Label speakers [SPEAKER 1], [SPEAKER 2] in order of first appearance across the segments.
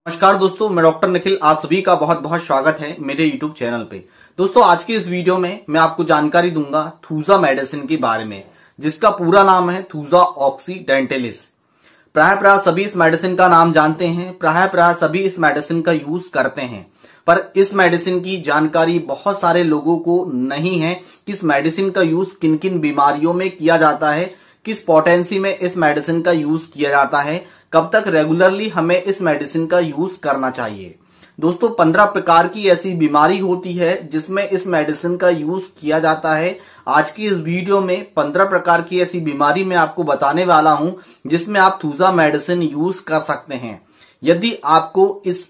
[SPEAKER 1] नमस्कार दोस्तों, मैं डॉक्टर निखिल। आप सभी का बहुत बहुत स्वागत है मेरे यूट्यूब चैनल पे। दोस्तों, आज की इस वीडियो में मैं आपको जानकारी दूंगा थूजा मेडिसिन के बारे में, जिसका पूरा नाम है थूजा ऑक्सीडेंटलिस। प्राय सभी इस मेडिसिन का नाम जानते हैं, प्राय सभी इस मेडिसिन का यूज करते हैं, पर इस मेडिसिन की जानकारी बहुत सारे लोगों को नहीं है कि इस मेडिसिन का यूज किन किन बीमारियों में किया जाता है, किस पोटेंसी में इस मेडिसिन का यूज किया जाता है, कब तक रेगुलरली हमें इस मेडिसिन का यूज करना चाहिए। दोस्तों, 15 प्रकार की ऐसी बीमारी होती है जिसमें इस मेडिसिन का यूज किया जाता है। आज की इस वीडियो में 15 प्रकार की ऐसी बीमारी मैं आपको बताने वाला हूं जिसमें आप थूजा मेडिसिन यूज कर सकते हैं। यदि आपको इस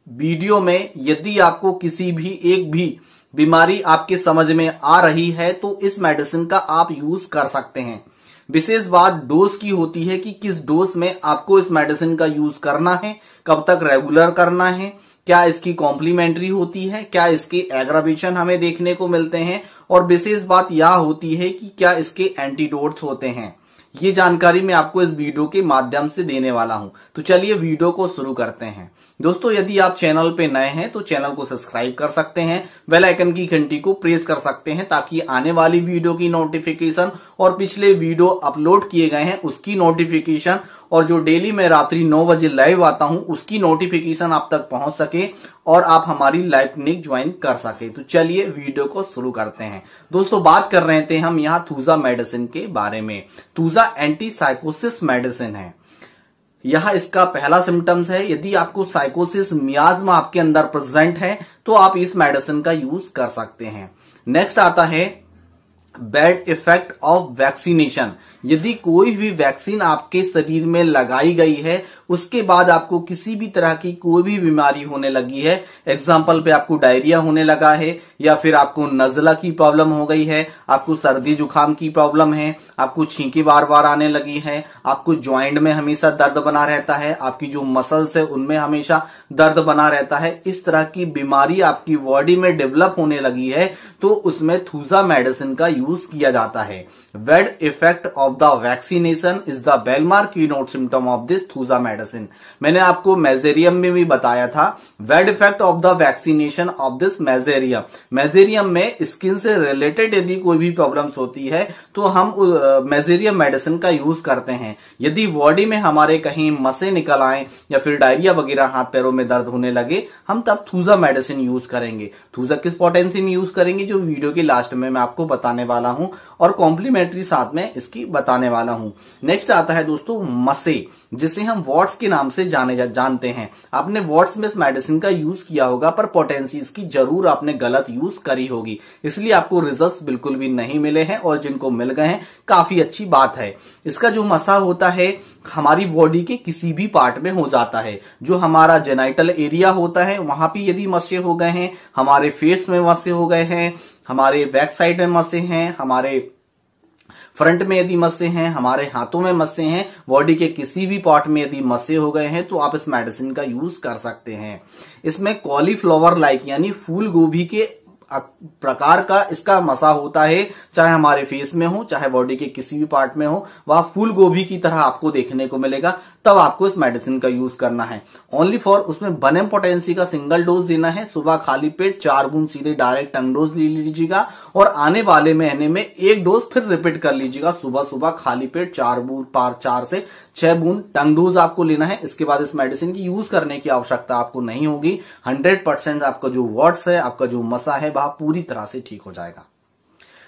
[SPEAKER 1] वीडियो में किसी भी एक भी बीमारी आपके समझ में आ रही है तो इस मेडिसिन का आप यूज कर सकते हैं। विशेष बात डोज की होती है कि किस डोज में आपको इस मेडिसिन का यूज करना है, कब तक रेगुलर करना है, क्या इसकी कॉम्प्लीमेंट्री होती है, क्या इसके एग्रावेशन हमें देखने को मिलते हैं, और विशेष बात यह होती है कि क्या इसके एंटीडोट्स होते हैं। ये जानकारी मैं आपको इस वीडियो के माध्यम से देने वाला हूं। तो चलिए वीडियो को शुरू करते हैं। दोस्तों, यदि आप चैनल पे नए हैं तो चैनल को सब्सक्राइब कर सकते हैं, बेल आइकन की घंटी को प्रेस कर सकते हैं ताकि आने वाली वीडियो की नोटिफिकेशन और पिछले वीडियो अपलोड किए गए हैं उसकी नोटिफिकेशन और जो डेली मैं रात्रि 9 बजे लाइव आता हूं उसकी नोटिफिकेशन आप तक पहुंच सके और आप हमारी लाइव क्लिनिक ज्वाइन कर सके। तो चलिए वीडियो को शुरू करते हैं। दोस्तों, बात कर रहे थे हम यहाँ थूजा मेडिसिन के बारे में। थूजा एंटी साइकोसिस मेडिसिन है। यह इसका पहला सिम्टम्स है। यदि आपको साइकोसिस मियाज्मा आपके अंदर प्रेजेंट है तो आप इस मेडिसिन का यूज कर सकते हैं। नेक्स्ट आता है बैड इफेक्ट ऑफ वैक्सीनेशन। यदि कोई भी वैक्सीन आपके शरीर में लगाई गई है उसके बाद आपको किसी भी तरह की कोई भी बीमारी होने लगी है, एग्जाम्पल पे आपको डायरिया होने लगा है या फिर आपको नजला की प्रॉब्लम हो गई है, आपको सर्दी जुकाम की प्रॉब्लम है, आपको छींकी बार बार आने लगी है, आपको ज्वाइंट में हमेशा दर्द बना रहता है, आपकी जो मसल्स है उनमें हमेशा दर्द बना रहता है, इस तरह की बीमारी आपकी बॉडी में डेवलप होने लगी है तो उसमें थूजा मेडिसिन का यूज किया जाता है। Bad effect of the vaccination is the hallmark keynote symptom of this thuja medicine. मैंने आपको मेजेरियम में भी बताया था। Bad effect of the vaccination of this mezereum. Mezereum में स्किन से रिलेटेड यदि कोई भी प्रॉब्लम्स होती है तो हम मेजेरियम मेडिसिन का यूज करते हैं। यदि बॉडी में हमारे कहीं मसें निकल आए या फिर डायरिया वगैरह हाथ पैरों में दर्द होने लगे, हम तब थूजा मेडिसिन यूज करेंगे। थूजा किस पोटेंसी में यूज करेंगे जो वीडियो के लास्ट में मैं आपको बताने वाला हूं और कॉम्प्लीमेंट्री साथ में इसकी बताने वाला हूं। नेक्स्ट आता है दोस्तों मसे, जिसे हम वॉट्स के नाम से जानते हैं। आपने वॉट्स में इस मेडिसिन का यूज किया होगा पर पोटेंसी इसकी जरूर आपने गलत यूज करी होगी, इसलिए आपको रिजल्ट्स बिल्कुल भी नहीं मिले हैं और जिनको मिल गए हैं काफी अच्छी बात है। इसका जो मसा होता है हमारी बॉडी के किसी भी पार्ट में हो जाता है। जो हमारा जेनाइटल एरिया होता है वहां पे यदि मसे हो गए हैं, हमारे फेस में मसे हो गए हैं, हमारे बैक साइड में मसे हैं, हमारे फ्रंट में यदि मस्से हैं, हमारे हाथों में मस्से हैं, बॉडी के किसी भी पार्ट में यदि मस्से हो गए हैं तो आप इस मेडिसिन का यूज कर सकते हैं। इसमें कॉलीफ्लावर लाइक यानी फूल गोभी के प्रकार का इसका मसा होता है, चाहे हमारे फेस में हो चाहे बॉडी के किसी भी पार्ट में हो, वह फूल गोभी की तरह आपको देखने को मिलेगा। तब आपको इस मेडिसिन का यूज करना है। ओनली फॉर उसमें 1 mg पोटेंसी का सिंगल डोज देना है। सुबह खाली पेट 4 बूंद सीधे डायरेक्ट टंग डोज ले लीजिएगा और आने वाले महीने में 1 डोज फिर रिपीट कर लीजिएगा। सुबह सुबह खाली पेट 4 से 6 बूंद टंग डोज आपको लेना है। इसके बाद इस मेडिसिन की यूज करने की आवश्यकता आपको नहीं होगी। 100% आपका जो वॉट्स है, आपका जो मसा है वह पूरी तरह से ठीक हो जाएगा।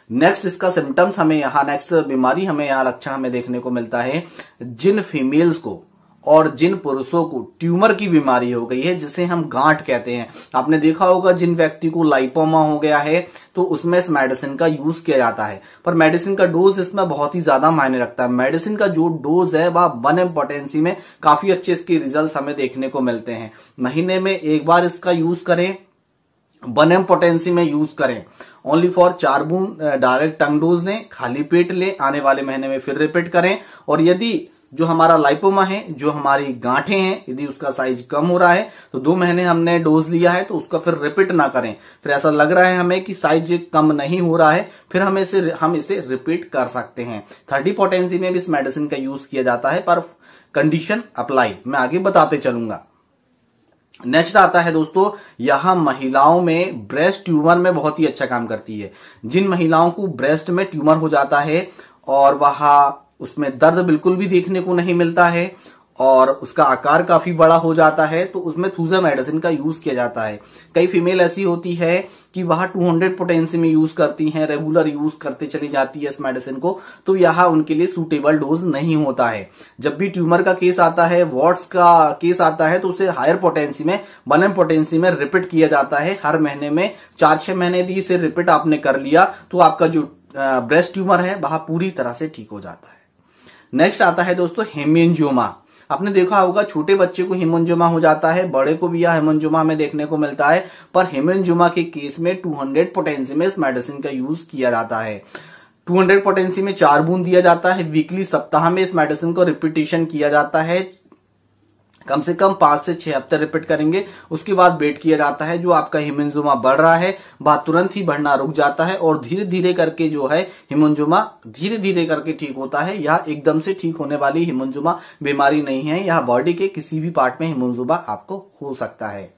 [SPEAKER 1] नेक्स्ट इसका सिम्टम्स हमें यहाँ, नेक्स्ट बीमारी हमें यहाँ लक्षण हमें देखने को मिलता है। जिन फीमेल्स को और जिन पुरुषों को ट्यूमर की बीमारी हो गई है जिसे हम गांठ कहते हैं, आपने देखा होगा जिन व्यक्ति को लाइपोमा हो गया है तो उसमें इस मेडिसिन का यूज किया जाता है, पर मेडिसिन का डोज इसमें बहुत ही ज्यादा मायने रखता है। मेडिसिन का जो डोज है वह 1 mg पोटेंसी में काफी अच्छे इसके रिजल्ट हमें देखने को मिलते हैं। महीने में एक बार इसका यूज करें, 1 mg पोटेंसी में यूज करें। ओनली फॉर 4 बूंद डायरेक्ट टंग डोज लें, खाली पेट लें, आने वाले महीने में फिर रिपीट करें। और यदि जो हमारा लाइपोमा है, जो हमारी गांठें हैं, यदि उसका साइज कम हो रहा है तो 2 महीने हमने डोज लिया है तो उसका फिर रिपीट ना करें। फिर ऐसा लग रहा है हमें कि साइज कम नहीं हो रहा है, फिर हम इसे रिपीट कर सकते हैं। 30 पोटेंसी में भी इस मेडिसिन का यूज किया जाता है पर कंडीशन अप्लाई मैं आगे बताते चलूंगा। नेक्स्ट आता है दोस्तों, यह महिलाओं में ब्रेस्ट ट्यूमर में बहुत ही अच्छा काम करती है। जिन महिलाओं को ब्रेस्ट में ट्यूमर हो जाता है और वह उसमें दर्द बिल्कुल भी देखने को नहीं मिलता है और उसका आकार काफी बड़ा हो जाता है, तो उसमें थूजा मेडिसिन का यूज किया जाता है। कई फीमेल ऐसी होती है कि वह 200 पोटेंसी में यूज करती हैं, रेगुलर यूज करते चली जाती है इस मेडिसिन को, तो यह उनके लिए सूटेबल डोज नहीं होता है। जब भी ट्यूमर का केस आता है, वॉट्स का केस आता है, तो उसे हायर पोटेंसी में 1 पोटेंसी में रिपीट किया जाता है। हर महीने में 4-6 महीने दी इसे रिपीट आपने कर लिया तो आपका जो ब्रेस्ट ट्यूमर है वह पूरी तरह से ठीक हो जाता है। नेक्स्ट आता है दोस्तों हेमेंजियोमा। आपने देखा होगा छोटे बच्चे को हेमेंजियोमा हो जाता है, बड़े को भी यह हेमेंजियोमा में देखने को मिलता है, पर हेमेंजियोमा के केस में 200 पोटेंसी में इस मेडिसिन का यूज किया जाता है। 200 पोटेंसी में 4 बूंद दिया जाता है। वीकली सप्ताह में इस मेडिसिन को रिपीटेशन किया जाता है। कम से कम 5 से 6 हफ्ते रिपीट करेंगे, उसके बाद वेट किया जाता है। जो आपका हेमेंजियोमा बढ़ रहा है वह तुरंत ही बढ़ना रुक जाता है और धीरे धीरे करके जो है हेमेंजियोमा धीरे धीरे करके ठीक होता है। यह एकदम से ठीक होने वाली हेमेंजियोमा बीमारी नहीं है, यह बॉडी के किसी भी पार्ट में हेमेंजियोमा आपको हो सकता है।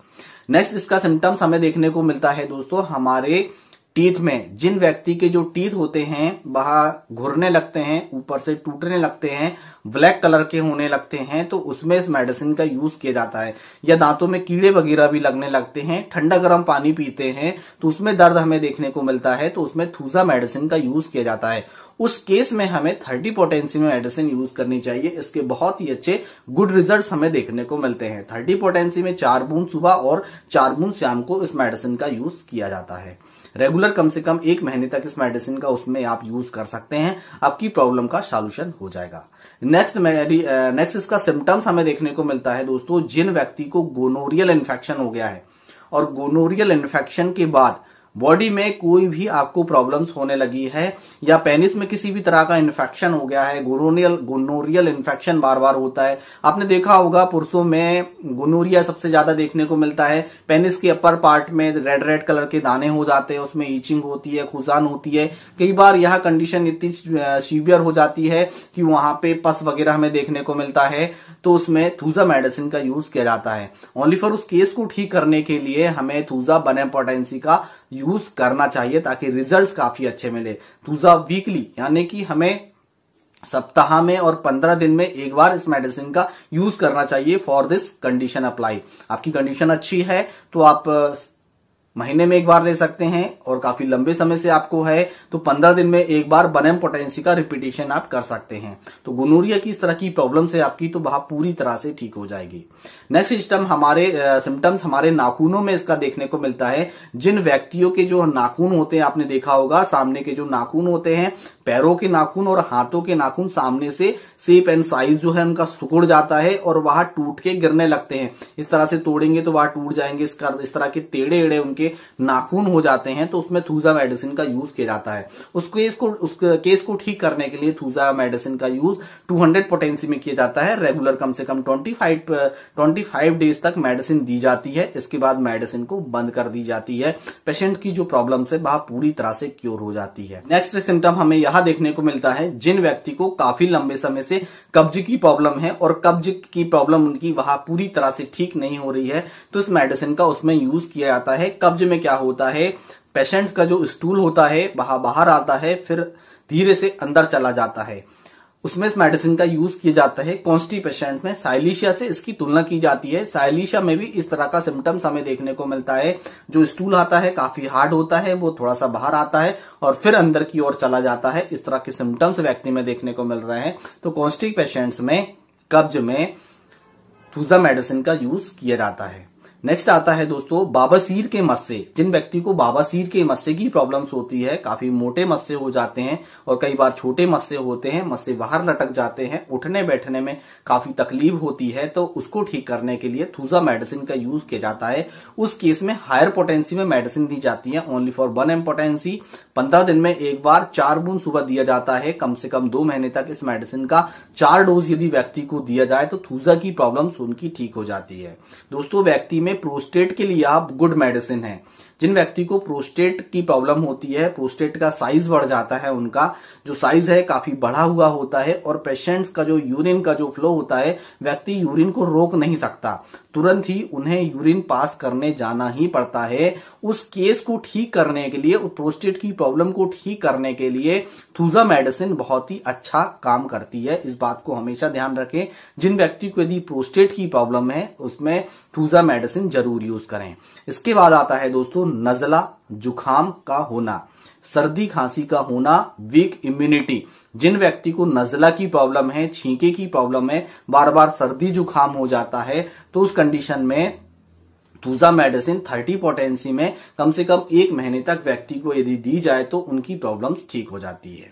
[SPEAKER 1] नेक्स्ट इसका सिम्टम्स हमें देखने को मिलता है दोस्तों हमारे टीथ में। जिन व्यक्ति के जो टीथ होते हैं वह घुरने लगते हैं, ऊपर से टूटने लगते हैं, ब्लैक कलर के होने लगते हैं, तो उसमें इस मेडिसिन का यूज किया जाता है। या दांतों में कीड़े वगैरह भी लगने लगते हैं, ठंडा गर्म पानी पीते हैं तो उसमें दर्द हमें देखने को मिलता है, तो उसमें थूजा मेडिसिन का यूज किया जाता है। उस केस में हमें 30 पोटेंसी में मेडिसिन यूज करनी चाहिए। इसके बहुत ही अच्छे गुड रिजल्ट्स हमें देखने को मिलते हैं। 30 पोटेंसी में 4 बूंद सुबह और 4 बूंद शाम को इस मेडिसिन का यूज किया जाता है। रेगुलर कम से कम 1 महीने तक इस मेडिसिन का उसमें आप यूज कर सकते हैं, आपकी प्रॉब्लम का सॉल्यूशन हो जाएगा। नेक्स्ट इसका सिम्टम्स हमें देखने को मिलता है दोस्तों, जिन व्यक्ति को गोनोरियल इन्फेक्शन हो गया है और गोनोरियल इन्फेक्शन के बाद बॉडी में कोई भी आपको प्रॉब्लम्स होने लगी है या पेनिस में किसी भी तरह का इन्फेक्शन हो गया है, गोनोरियल इन्फेक्शन बार बार होता है। आपने देखा होगा पुरुषों में गोनोरिया सबसे ज्यादा देखने को मिलता है। पेनिस के अपर पार्ट में रेड रेड कलर के दाने हो जाते हैं, उसमें ईचिंग होती है, खुजान होती है। कई बार यह कंडीशन इतनी सीवियर हो जाती है कि वहां पे पस वगैरह हमें देखने को मिलता है, तो उसमें थूजा मेडिसिन का यूज किया जाता है। ओनली फॉर उस केस को ठीक करने के लिए हमें थूजा 1 पोटेंसी का यूज करना चाहिए ताकि रिजल्ट्स काफी अच्छे मिले। थूजा वीकली यानी कि हमें सप्ताह में और 15 दिन में एक बार इस मेडिसिन का यूज करना चाहिए फॉर दिस कंडीशन अप्लाई। आपकी कंडीशन अच्छी है तो आप महीने में एक बार ले सकते हैं, और काफी लंबे समय से आपको है तो 15 दिन में एक बार 1 पोटेंसी का रिपीटेशन आप कर सकते हैं। तो गोनोरिया की इस तरह की प्रॉब्लम से आपकी तो वह पूरी तरह से ठीक हो जाएगी। नेक्स्ट सिम्टम्स हमारे नाखूनों में इसका देखने को मिलता है। जिन व्यक्तियों के जो नाखून होते हैं, आपने देखा होगा सामने के जो नाखून होते हैं, पैरों के नाखून और हाथों के नाखून सामने से शेप एंड साइज जो है उनका सिकुड़ जाता है और वह टूट के गिरने लगते हैं। इस तरह से तोड़ेंगे तो वह टूट जाएंगे, इस तरह के टेढ़े एड़े उनके नाखून हो जाते हैं, तो उसमें थूजा मेडिसिन का यूज किया जाता है। उस केस को ठीक करने के लिए थूजा मेडिसिन का यूज 200 पोटेंसी में किया जाता है। रेगुलर कम से कम 25 डेज तक मेडिसिन दी जाती है। इसके बाद मेडिसिन को बंद कर दी जाती है। पेशेंट की जो प्रॉब्लम है वह पूरी तरह से क्योर हो जाती है। नेक्स्ट सिम्टम हमें यह देखने को मिलता है, जिन व्यक्ति को काफी लंबे समय से कब्ज की प्रॉब्लम है और कब्ज की प्रॉब्लम उनकी वह पूरी तरह से ठीक नहीं हो रही है, तो इस मेडिसिन का उसमें यूज किया जाता है। कब्ज में क्या होता है, पेशेंट का जो स्टूल होता है वह बाहर आता है, फिर धीरे से अंदर चला जाता है, उसमें इस मेडिसिन का यूज किया जाता है। कॉन्स्टिपेशन में साइलिशिया से इसकी तुलना की जाती है। साइलिशिया में भी इस तरह का सिम्टम्स हमें देखने को मिलता है। जो स्टूल आता है काफी हार्ड होता है, वो थोड़ा सा बाहर आता है और फिर अंदर की ओर चला जाता है। इस तरह के सिम्टम्स व्यक्ति में देखने को मिल रहे हैं। तो कॉन्स्टिपेशंस में, कब्ज में थूजा मेडिसिन का यूज किया जाता है। नेक्स्ट आता है दोस्तों बाबासीर के मस्से। जिन व्यक्ति को बाबासीर के मस्से की प्रॉब्लम्स होती है, काफी मोटे मस्से हो जाते हैं और कई बार छोटे मस्से होते हैं, मस्से बाहर लटक जाते हैं, उठने बैठने में काफी तकलीफ होती है, तो उसको ठीक करने के लिए थूजा मेडिसिन का यूज किया जाता है। उस केस में हायर पोटेंसी में मेडिसिन दी जाती है, ओनली फॉर 1 पोटेंसी। 15 दिन में एक बार 4 बूंद सुबह दिया जाता है। कम से कम 2 महीने तक इस मेडिसिन का 4 डोज यदि व्यक्ति को दिया जाए तो थूजा की प्रॉब्लम्स उनकी ठीक हो जाती है। दोस्तों व्यक्ति में प्रोस्टेट के लिए आप गुड मेडिसिन है। जिन व्यक्ति को प्रोस्टेट की प्रॉब्लम होती है, प्रोस्टेट का साइज बढ़ जाता है, उनका जो साइज है काफी बढ़ा हुआ होता है और पेशेंट्स का जो यूरिन का जो फ्लो होता है, व्यक्ति यूरिन को रोक नहीं सकता, तुरंत ही उन्हें यूरिन पास करने जाना ही पड़ता है। उस केस को ठीक करने के लिए, उस प्रोस्टेट की प्रॉब्लम को ठीक करने के लिए थूजा मेडिसिन बहुत ही अच्छा काम करती है। इस बात को हमेशा ध्यान रखें। जिन व्यक्ति को यदि प्रोस्टेट की प्रॉब्लम है उसमें थूजा मेडिसिन जरूर यूज करें। इसके बाद आता है दोस्तों नजला, जुखाम का होना, सर्दी खांसी का होना, वीक इम्यूनिटी। जिन व्यक्ति को नजला की प्रॉब्लम है, छींके की प्रॉब्लम है, बार बार सर्दी जुखाम हो जाता है, तो उस कंडीशन में थूजा मेडिसिन 30 पोटेंसी में कम से कम 1 महीने तक व्यक्ति को यदि दी जाए तो उनकी प्रॉब्लम्स ठीक हो जाती है।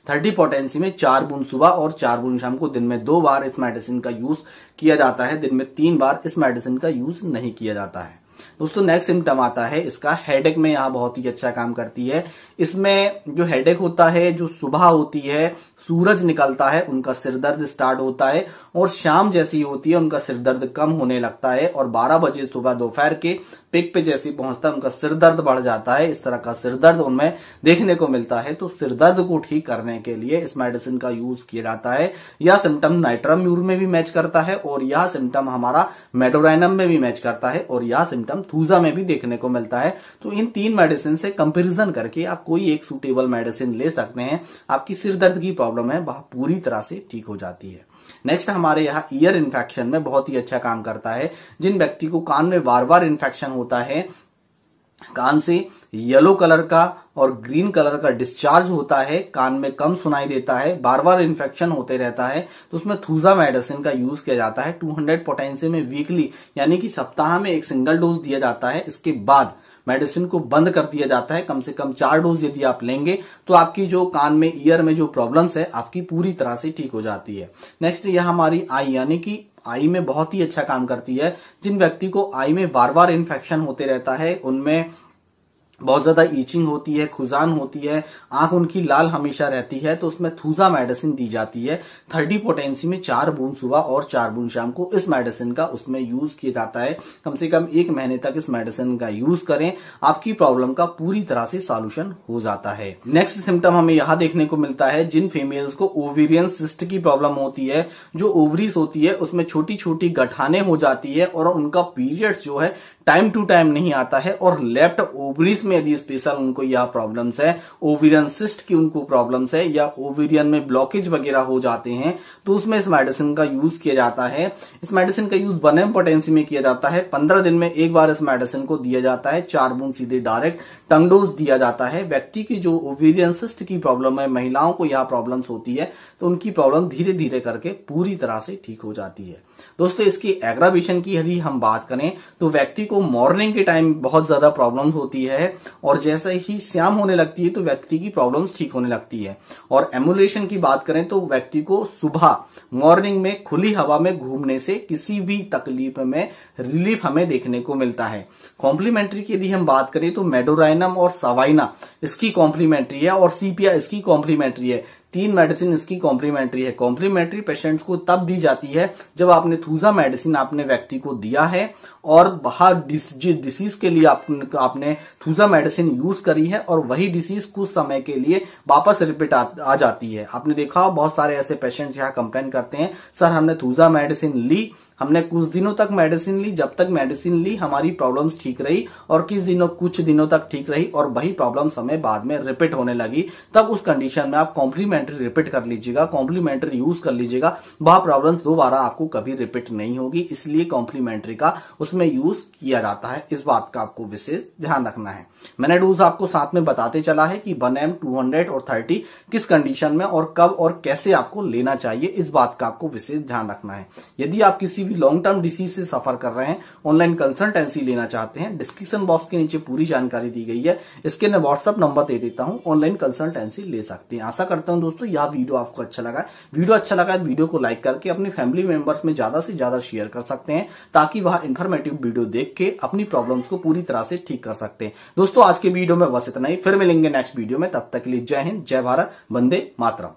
[SPEAKER 1] 30 पोटेंसी में 4 बूंद सुबह और 4 बूंद शाम को, दिन में 2 बार इस मेडिसिन का यूज किया जाता है, दिन में 3 बार इस मेडिसिन का यूज नहीं किया जाता है। दोस्तों नेक्स्ट सिम्टम आता है इसका हेडेक में, यहाँ बहुत ही अच्छा काम करती है। इसमें जो हेडेक होता है, जो सुबह होती है, सूरज निकलता है, उनका सिर दर्द स्टार्ट होता है और शाम जैसी होती है उनका सिर दर्द कम होने लगता है और 12 बजे सुबह दोपहर के पिक पे जैसे पहुंचता है उनका सिर दर्द बढ़ जाता है। इस तरह का सिर दर्द उनमें देखने को मिलता है। तो सिर दर्द को ठीक करने के लिए इस मेडिसिन का यूज किया जाता है। यह सिम्टम नाइट्राम्यूर में भी मैच करता है और यह सिम्टम हमारा मेडोराइनम में भी मैच करता है और यह सिम्टम थूजा में भी देखने को मिलता है। तो इन 3 मेडिसिन से कंपेरिजन करके आप कोई एक सूटेबल मेडिसिन ले सकते हैं। आपकी सिर दर्द की प्रॉब्लम है वह पूरी तरह से ठीक हो जाती है। नेक्स्ट हमारे यहाँ ईयर इन्फेक्शन में बहुत ही अच्छा काम करता है। जिन व्यक्ति को कान में बार बार इन्फेक्शन होता है, कान से येलो कलर का और ग्रीन कलर का डिस्चार्ज होता है, कान में कम सुनाई देता है, बार बार इन्फेक्शन होते रहता है, तो उसमें थूजा मेडिसिन का यूज किया जाता है। 200 पोटेंसी में वीकली यानी कि सप्ताह में 1 सिंगल डोज दिया जाता है। इसके बाद मेडिसिन को बंद कर दिया जाता है। कम से कम 4 डोज यदि आप लेंगे तो आपकी जो कान में, ईयर में जो प्रॉब्लम्स है आपकी पूरी तरह से ठीक हो जाती है। नेक्स्ट यह हमारी आई यानी कि आई में बहुत ही अच्छा काम करती है। जिन व्यक्ति को आई में बार बार इन्फेक्शन होते रहता है, उनमें बहुत ज्यादा ईचिंग होती है, खुजान होती है, आंख उनकी लाल हमेशा रहती है, तो उसमें थूजा मेडिसिन दी जाती है। 30 पोटेंसी में 4 बूंद सुबह और 4 बूंद शाम को इस मेडिसिन का उसमें यूज किया जाता है। कम से कम 1 महीने तक इस मेडिसिन का यूज करें, आपकी प्रॉब्लम का पूरी तरह से सॉल्यूशन हो जाता है। नेक्स्ट सिम्टम हमें यहाँ देखने को मिलता है जिन फीमेल्स को ओवेरियन सिस्ट की प्रॉब्लम होती है, जो ओवरीज होती है उसमें छोटी छोटी गठाने हो जाती है और उनका पीरियड्स जो है टाइम टू टाइम नहीं आता है और लेफ्ट ओवरीज में यदि स्पेशल उनको यह प्रॉब्लम्स है, ओवेरियन सिस्ट की उनको प्रॉब्लम्स है या ओवेरियन में ब्लॉकेज वगैरह हो जाते हैं, तो उसमें इस मेडिसिन का यूज किया जाता है। इस मेडिसिन का यूज 1 mg पोटेंसी में किया जाता है। 15 दिन में 1 बार इस मेडिसिन को दिया जाता है। 4 बूंद सीधे डायरेक्ट टंग डोज दिया जाता है। व्यक्ति की जो ओवेरियन सिस्ट की प्रॉब्लम है, महिलाओं को यह प्रॉब्लम्स होती है, तो उनकी प्रॉब्लम धीरे धीरे करके पूरी तरह से ठीक हो जाती है। दोस्तों इसकी एग्रावेशन की यदि हम बात करें तो व्यक्ति को मॉर्निंग के टाइम बहुत ज्यादा प्रॉब्लम्स होती है और जैसे ही शाम होने लगती है तो व्यक्ति की प्रॉब्लम्स ठीक होने लगती है। और एमुलेशन की बात करें तो व्यक्ति को सुबह मॉर्निंग में खुली हवा में घूमने से किसी भी तकलीफ में रिलीफ हमें देखने को मिलता है। कॉम्प्लीमेंट्री की यदि हम बात करें तो मेडोराइनम और सवाइना इसकी कॉम्प्लीमेंट्री है और सीपिया इसकी कॉम्प्लीमेंट्री है। 3 मेडिसिन इसकी कॉम्प्लीमेंट्री है। कॉम्प्लीमेंट्री पेशेंट्स को तब दी जाती है जब आपने थूजा मेडिसिन आपने व्यक्ति को दिया है और बाहर डिसीज के लिए आपने थूजा मेडिसिन यूज करी है और वही डिसीज कुछ समय के लिए वापस रिपीट आ जाती है। आपने देखा बहुत सारे ऐसे पेशेंट्स यहाँ कंप्लेन करते हैं, सर हमने थूजा मेडिसिन ली, हमने कुछ दिनों तक मेडिसिन ली, जब तक मेडिसिन ली हमारी प्रॉब्लम्स ठीक रही और कुछ दिनों तक ठीक रही और वही प्रॉब्लम्स हमें बाद में रिपीट होने लगी। तब उस कंडीशन में आप कॉम्प्लीमेंट्री रिपीट कर लीजिएगा, कॉम्प्लीमेंट्री यूज कर लीजिएगा, वह प्रॉब्लम्स दोबारा आपको कभी रिपीट नहीं होगी। इसलिए कॉम्प्लीमेंट्री का उसमें यूज किया जाता है। इस बात का आपको विशेष ध्यान रखना है। मैंने डोज आपको साथ में बताते चला है कि 1 mg, 200 और 30 किस कंडीशन में और कब और कैसे आपको लेना चाहिए, इस बात का आपको विशेष ध्यान रखना है। यदि आप किसी भी लॉन्ग टर्म डिसीज से सफर कर रहे हैं, ऑनलाइन कंसल्टेंसी लेना चाहते हैं, डिस्क्रिप्शन बॉक्स के नीचे पूरी जानकारी दी गई है, इसके मैं व्हाट्सएप नंबर दे देता हूं, ऑनलाइन कंसल्टेंसी ले सकते हैं। आशा करता हूं दोस्तों यह वीडियो आपको अच्छा लगा। वीडियो अच्छा लगा तो वीडियो को लाइक करके अपनी फैमिली मेंबर्स में ज्यादा से ज्यादा शेयर कर सकते हैं ताकि वह इंफॉर्मेटिव वीडियो देख के अपनी प्रॉब्लम्स को पूरी तरह से ठीक कर सकते हैं। दोस्तों आज के वीडियो में बस इतना ही, फिर मिलेंगे नेक्स्ट वीडियो में। तब तक के लिए जय हिंद, जय भारत, वंदे मातरम।